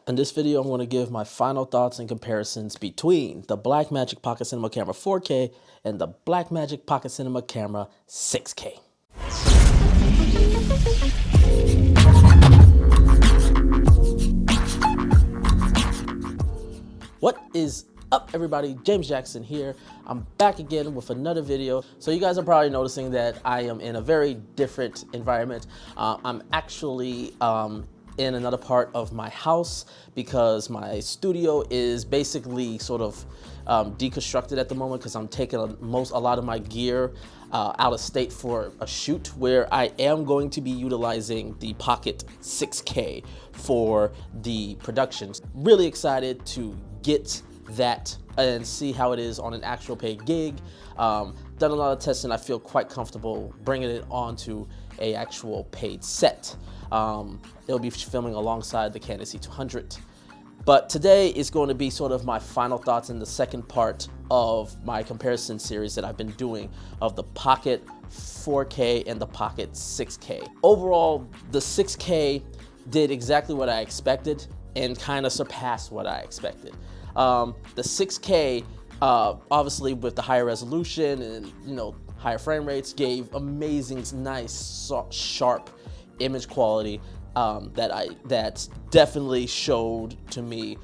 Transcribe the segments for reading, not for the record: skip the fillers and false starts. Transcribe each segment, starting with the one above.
In this video, I'm going to give my final thoughts and comparisons between the Blackmagic Pocket Cinema Camera 4K and the Blackmagic Pocket Cinema Camera 6K. What is up, everybody? James Jackson here. I'm back again with another video. So you guys are probably noticing that I am in a very different environment. I'm actually in another part of my house because my studio is basically sort of deconstructed at the moment because I'm taking a lot of my gear out of state for a shoot where I am going to be utilizing the Pocket 6K for the productions. Really excited to get that and see how it is on an actual paid gig. Done a lot of testing. I feel quite comfortable bringing it onto a actual paid set. It'll be filming alongside the Canon C200. But today is going to be sort of my final thoughts in the second part of my comparison series that I've been doing of the Pocket 4K and the Pocket 6K. Overall, the 6K did exactly what I expected and kind of surpassed what I expected. The 6K, obviously with the higher resolution and higher frame rates, gave amazing, nice, sharp image quality that definitely showed to me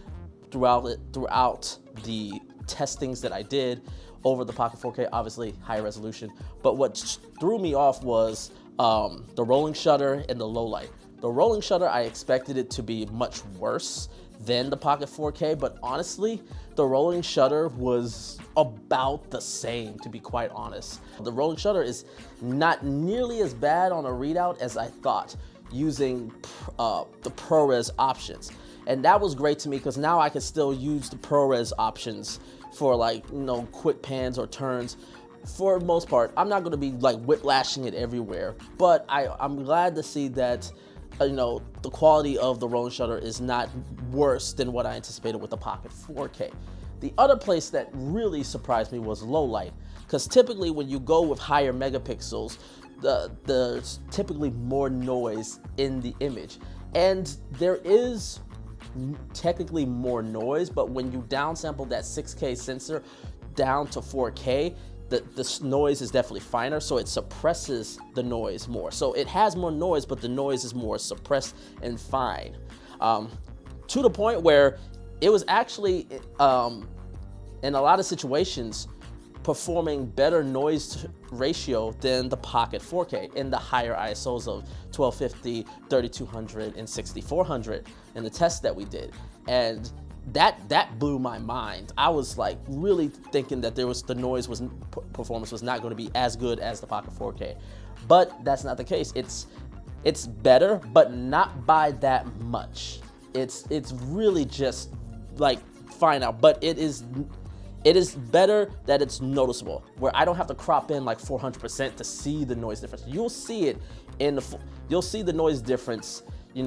throughout the testings that I did over the Pocket 4K. Obviously higher resolution, but what threw me off was the rolling shutter and the low light. The rolling shutter, I expected it to be much worse than the Pocket 4K, but honestly, the rolling shutter was about the same, to be quite honest. The rolling shutter is not nearly as bad on a readout as I thought using the ProRes options. And that was great to me because now I can still use the ProRes options for quick pans or turns. For the most part, I'm not gonna be whiplashing it everywhere, but I'm glad to see that the quality of the rolling shutter is not worse than what I anticipated with the Pocket 4K. The other place that really surprised me was low light, because typically when you go with higher megapixels, there's typically more noise in the image. And there is technically more noise, but when you downsample that 6K sensor down to 4K, the noise is definitely finer, so it suppresses the noise more. So it has more noise, but the noise is more suppressed and fine. To the point where it was actually, in a lot of situations, performing better noise ratio than the Pocket 4K in the higher ISOs of 1250, 3200, and 6400 in the test that we did. And that blew my mind. I was really thinking that the noise performance was not going to be as good as the Pocket 4K, but that's not the case. It's better, but not by that much. It's really just fine out, but it is better that it's noticeable, where I don't have to crop in 400% to see the noise difference. You'll see it you'll see the noise difference, in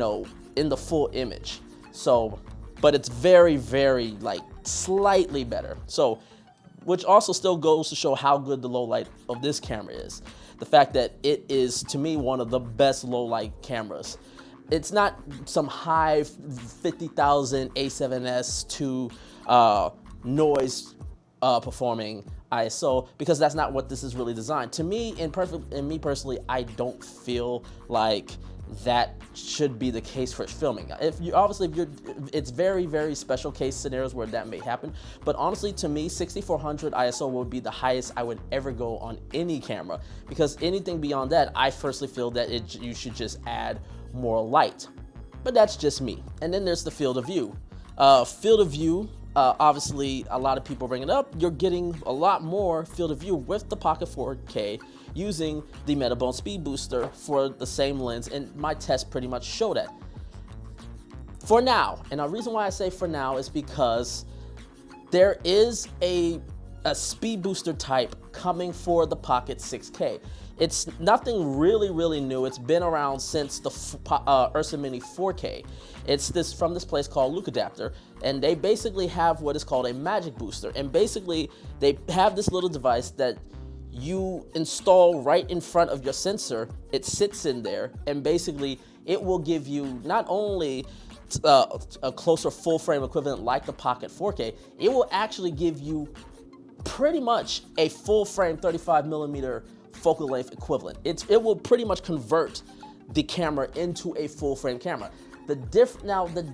the full image. So, but it's very, very slightly better. So, which also still goes to show how good the low light of this camera is. The fact that it is, to me, one of the best low light cameras. It's not some high 50,000 A7S2 noise performing ISO, because that's not what this is really designed. To me, and me personally, I don't feel like that should be the case for filming. It's very, very special case scenarios where that may happen. But honestly, to me, 6400 ISO would be the highest I would ever go on any camera, because anything beyond that, I personally feel that you should just add more light. But that's just me. And then there's the field of view. Obviously, a lot of people bring it up. You're getting a lot more field of view with the Pocket 4K using the Metabone Speed Booster for the same lens, and my tests pretty much show that. For now, and the reason why I say for now is because there is a speed booster type coming for the Pocket 6K. It's nothing really, really new. It's been around since the Ursa Mini 4K. It's from this place called Look Adapter, and they basically have what is called a magic booster. And basically, they have this little device that you install right in front of your sensor. It sits in there, and basically, it will give you not only a closer full frame equivalent like the Pocket 4K, it will actually give you pretty much a full frame 35mm focal length equivalent. It will pretty much convert the camera into a full frame camera. The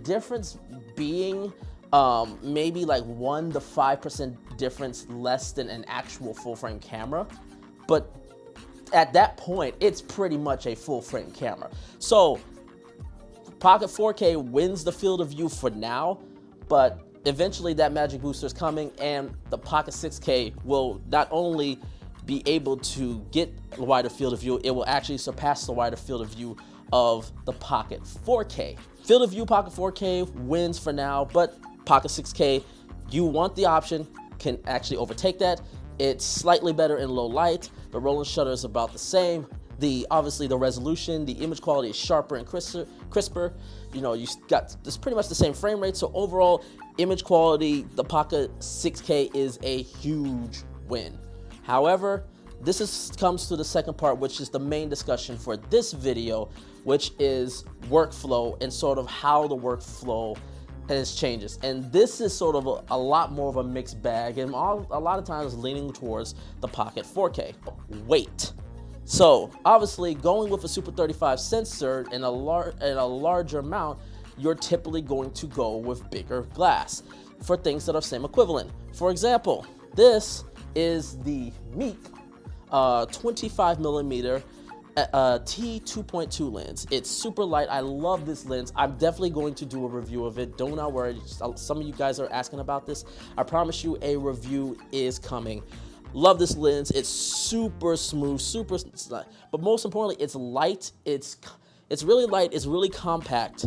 difference being maybe like 1 to 5% difference less than an actual full frame camera, but at that point, it's pretty much a full frame camera. So Pocket 4K wins the field of view for now, but eventually that magic booster is coming, and the Pocket 6K will not only be able to get a wider field of view, it will actually surpass the wider field of view of the Pocket 4K. Field of view Pocket 4K wins for now, but Pocket 6K, you want the option, can actually overtake that. It's slightly better in low light. The roll and shutter is about the same. Obviously the resolution, the image quality is sharper and crisper. You know, it's pretty much the same frame rate. So overall image quality, the Pocket 6K is a huge win. However, comes to the second part, which is the main discussion for this video, which is workflow and sort of how the workflow changes. And this is sort of a lot more of a mixed bag, and a lot of times leaning towards the Pocket 4K. Weight. So obviously going with a Super 35 sensor and a larger mount, you're typically going to go with bigger glass for things that are same equivalent. For example, this is the Meek 25mm T2.2 lens. It's super light. I love this lens. I'm definitely going to do a review of it. Do not worry. Some of you guys are asking about this. I promise you a review is coming. Love this lens. It's super smooth, but most importantly, it's light. It's really light. It's really compact,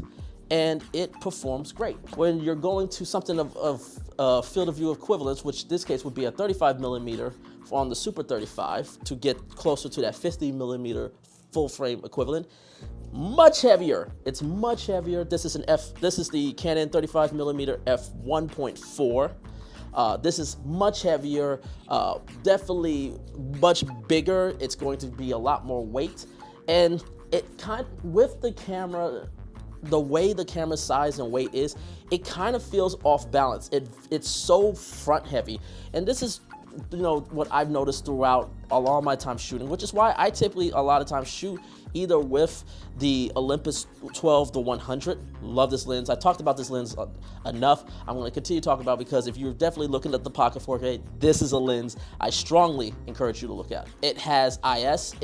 and it performs great. When you're going to something of field of view equivalence, which in this case would be a 35mm on the Super 35 to get closer to that 50mm full frame equivalent. Much heavier. It's much heavier. This is the Canon 35mm f1.4. This is much heavier, definitely much bigger. It's going to be a lot more weight, and with the camera, the way the camera size and weight is, it kind of feels off balance. It's so front heavy, and this is, you know, what I've noticed throughout a lot of my time shooting, which is why I typically a lot of times shoot either with the Olympus 12-100. Love this lens. I talked about this lens enough. I'm going to continue talking about it, because if you're definitely looking at the Pocket 4K, this is a lens I strongly encourage you to look at. It has IS.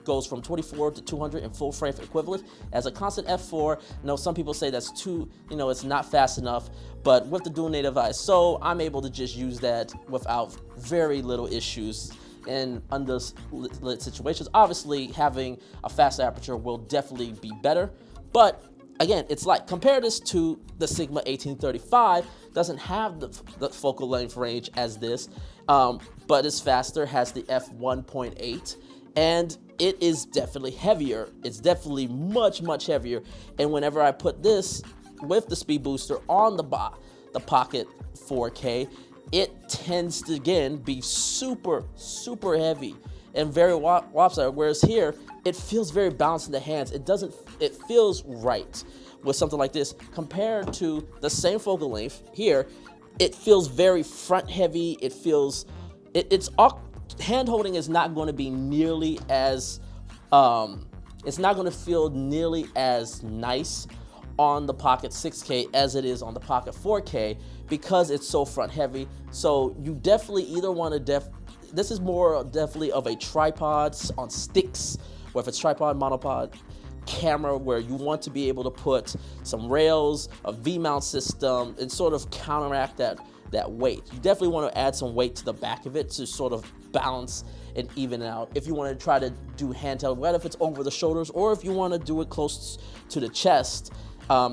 Goes from 24 to 200 in full frame equivalent as a constant f4. No, some people say that's too, you know, it's not fast enough, but with the dual native ISO, I'm able to just use that without very little issues in underlit situations. Obviously, having a faster aperture will definitely be better, but again, it's like, compare this to the Sigma 1835, doesn't have the focal length range as this, but it's faster, has the f1.8, and it is definitely heavier. It's definitely much heavier. And whenever I put this with the speed booster on the Pocket 4K, it tends to again be super heavy and very lopsided. Whereas here, it feels very balanced in the hands. It feels right with something like this compared to the same focal length here. It feels very front heavy. It feels, hand holding is not going to be nearly as, it's not going to feel nearly as nice on the Pocket 6K as it is on the Pocket 4K because it's so front heavy. So you definitely either want to this is more definitely of a tripod on sticks, or if it's tripod, monopod camera where you want to be able to put some rails, a V-mount system, and sort of counteract that weight. You definitely want to add some weight to the back of it to sort of balance and even it out. If you want to try to do handheld, whether if it's over the shoulders or if you want to do it close to the chest,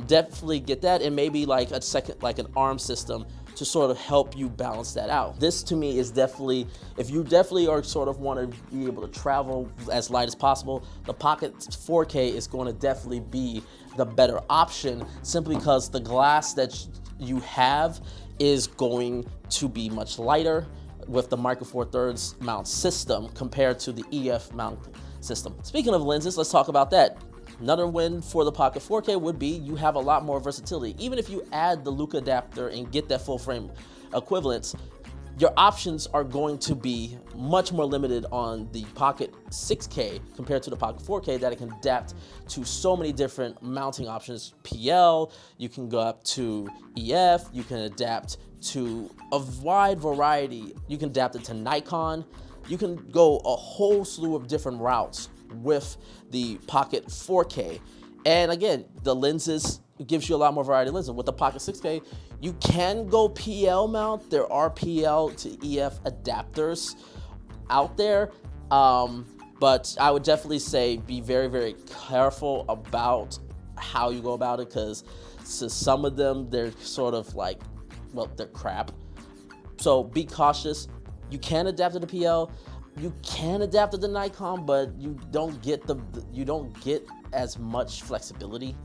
definitely get that, and maybe like a second, like an arm system to sort of help you balance that out. This to me is definitely, if you definitely are sort of want to be able to travel as light as possible, the Pocket 4K is going to definitely be the better option, simply because the glass that you have is going to be much lighter with the Micro Four Thirds mount system compared to the EF mount system. Speaking of lenses, let's talk about that. Another win for the Pocket 4K would be you have a lot more versatility. Even if you add the Luca adapter and get that full frame equivalence, your options are going to be much more limited on the Pocket 6K compared to the Pocket 4K, that it can adapt to so many different mounting options. PL, you can go up to EF, you can adapt to a wide variety. You can adapt it to Nikon. You can go a whole slew of different routes with the Pocket 4K. And again, the lenses, it gives you a lot more variety of lenses. With the Pocket 6K, you can go PL mount. There are PL to EF adapters out there, but I would definitely say be very, very careful about how you go about it, because some of them, they're sort of like, well, they're crap. So be cautious. You can adapt to the PL. You can adapt to the Nikon, but you don't get as much flexibility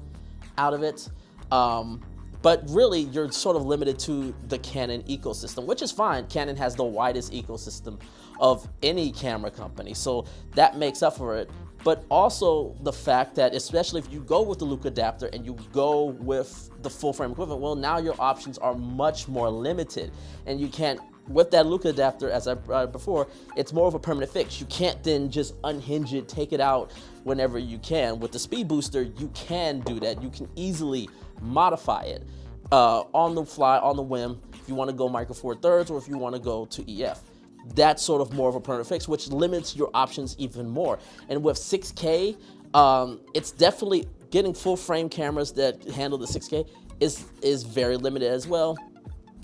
out of it. But really, you're sort of limited to the Canon ecosystem, which is fine. Canon has the widest ecosystem of any camera company, so that makes up for it. But also the fact that, especially if you go with the Luca adapter and you go with the full frame equivalent, well, now your options are much more limited, and you can't. With that Luca adapter, as I brought up before, it's more of a permanent fix. You can't then just unhinge it, take it out whenever you can. With the speed booster, you can do that. You can easily modify it on the fly, on the whim, if you want to go micro four thirds or if you want to go to EF. That's sort of more of a permanent fix, which limits your options even more. And with 6K, it's definitely getting full frame cameras that handle the 6K is very limited as well.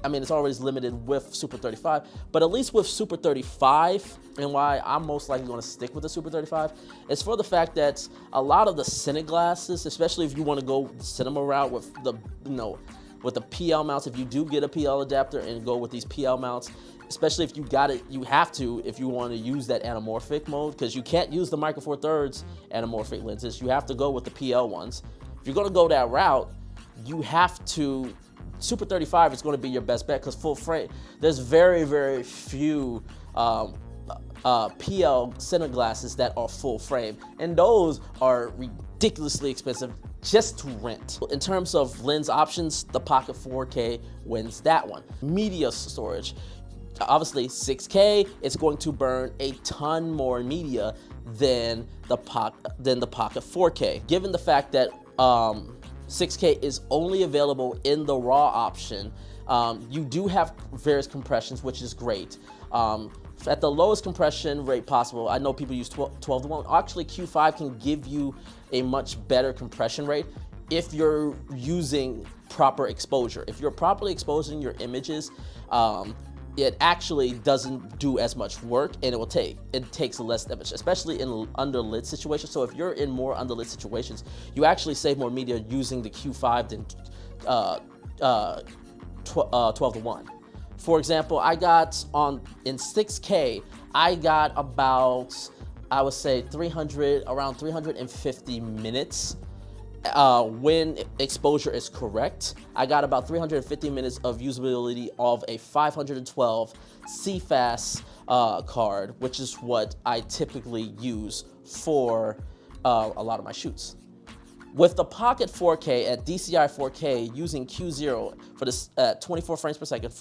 I mean, it's always limited with Super 35, but at least with Super 35, and why I'm most likely going to stick with the Super 35, is for the fact that a lot of the cine glasses, especially if you want to go the cinema route with the, with the PL mounts, if you do get a PL adapter and go with these PL mounts, especially if you got it, you have to, if you want to use that anamorphic mode, because you can't use the micro four thirds anamorphic lenses. You have to go with the PL ones. If you're going to go that route, you have to. Super 35 is going to be your best bet, because full frame, there's very, very few PL cine glasses that are full frame, and those are ridiculously expensive just to rent. In terms of lens options, the Pocket 4K wins that one. Media storage, obviously 6K, it's going to burn a ton more media than the Pocket 4K, given the fact that 6K is only available in the RAW option. You do have various compressions, which is great. At the lowest compression rate possible, I know people use 12 to 1. Actually, Q5 can give you a much better compression rate if you're using proper exposure. If you're properly exposing your images, it actually doesn't do as much work, and it takes less damage, especially in underlit situations. So if you're in more underlit situations, you actually save more media using the Q5 than 12 to 1. For example, I got in 6K, I got about, I would say around 350 minutes. When exposure is correct, I got about 350 minutes of usability of a 512 CFast card, which is what I typically use for a lot of my shoots. With the Pocket 4K at DCI 4K using Q0 for this 24 frames per second,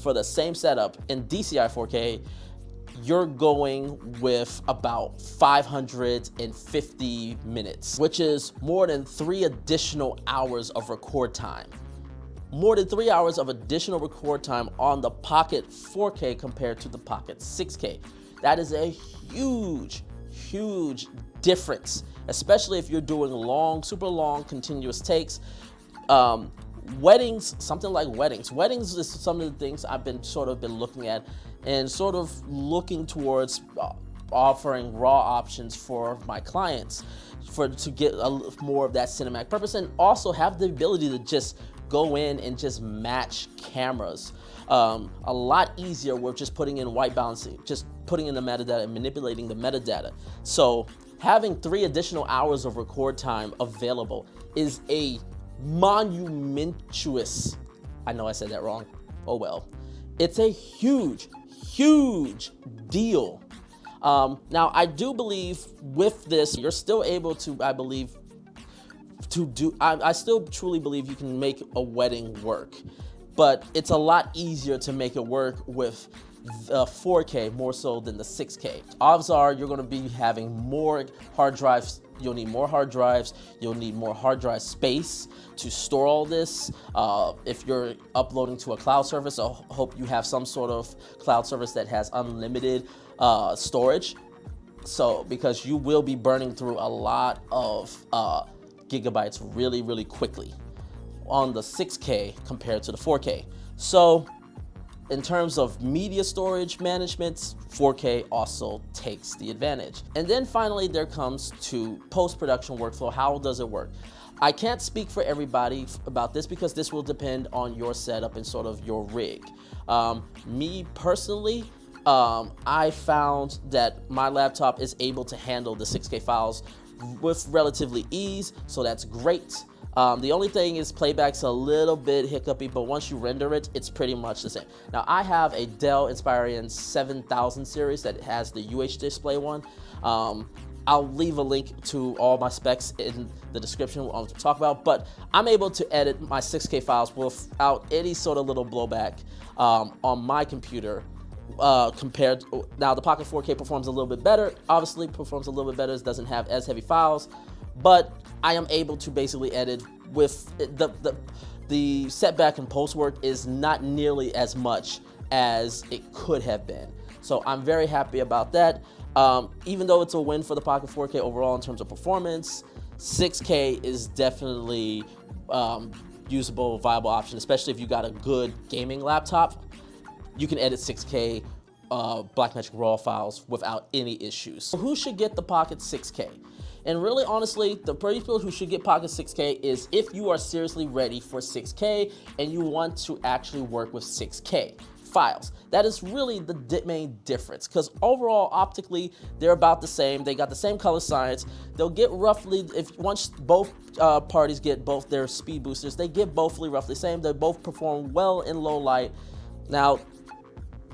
for the same setup in DCI 4K, you're going with about 550 minutes, which is more than 3 additional hours of record time. More than 3 hours of additional record time on the Pocket 4K compared to the Pocket 6K. That is a huge, huge difference, especially if you're doing long, super long, continuous takes. Weddings, something like weddings. Weddings is some of the things I've been looking at and sort of looking towards offering RAW options for my clients to get more of that cinematic purpose, and also have the ability to just go in and just match cameras a lot easier with just putting in white balancing, just putting in the metadata and manipulating the metadata. So having 3 additional hours of record time available is a monumentous, I know I said that wrong, oh well. It's a huge, huge deal Now, I do believe with this, you're still able to, I believe, I still truly believe you can make a wedding work, but it's a lot easier to make it work with the 4K more so than the 6K. Odds are you're going to be having more hard drives. You'll need more hard drives. You'll need more hard drive space to store all this. If you're uploading to a cloud service, I hope you have some sort of cloud service that has unlimited storage. So, because you will be burning through a lot of gigabytes really, really quickly on the 6K compared to the 4K. So, in terms of media storage management, 4K also takes the advantage. And then finally, there comes to post-production workflow. How does it work? I can't speak for everybody about this because this will depend on your setup and sort of your rig. Me personally, I found that my laptop is able to handle the 6K files with relatively ease, so that's great. The only thing is playback's a little bit hiccupy, but once you render it, it's pretty much the same. Now, I have a Dell Inspiron 7000 series that has the UH display one. I'll leave a link to all my specs in the description I'll talk about, but I'm able to edit my 6K files without any sort of little blowback on my computer. Compared, now the Pocket 4K performs a little bit better, obviously performs a little bit better, it doesn't have as heavy files, but I am able to basically edit with the setback and post work is not nearly as much as it could have been. So I'm very happy about that. Even though it's a win for the Pocket 4K overall in terms of performance, 6K is definitely usable, viable option, especially if you got a good gaming laptop. You can edit 6K Blackmagic RAW files without any issues. So who should get the Pocket 6K? And really, honestly, the people who should get Pocket 6K is if you are seriously ready for 6K and you want to actually work with 6K files. That is really the main difference, because overall, optically, they're about the same. They got the same color science. They'll get roughly, once both parties get both their speed boosters, they get both roughly the same. They both perform well in low light. Now,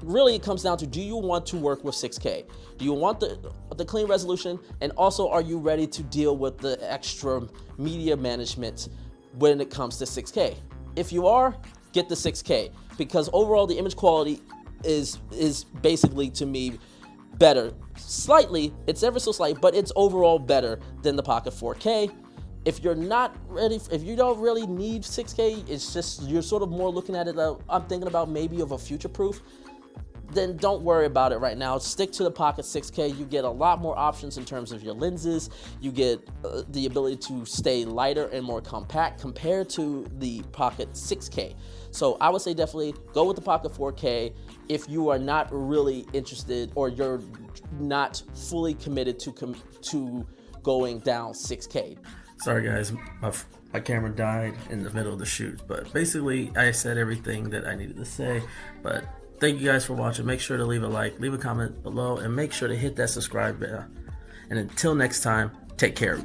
really, it comes down to, do you want to work with 6K? Do you want the clean resolution? And also, are you ready to deal with the extra media management when it comes to 6K? If you are, get the 6K, because overall the image quality is basically, to me, better. Slightly, it's ever so slight, but it's overall better than the Pocket 4K. If you're not ready, if you don't really need 6K, it's just you're sort of more looking at it, I'm thinking about maybe of a future proof, then don't worry about it right now. Stick to the Pocket 6K. You get a lot more options in terms of your lenses. You get the ability to stay lighter and more compact compared to the Pocket 6K. So I would say definitely go with the Pocket 4K if you are not really interested, or you're not fully committed to going down 6K. Sorry guys, my camera died in the middle of the shoot, but basically I said everything that I needed to say. But thank you guys for watching. Make sure to leave a like, leave a comment below, and make sure to hit that subscribe button. And until next time, take care.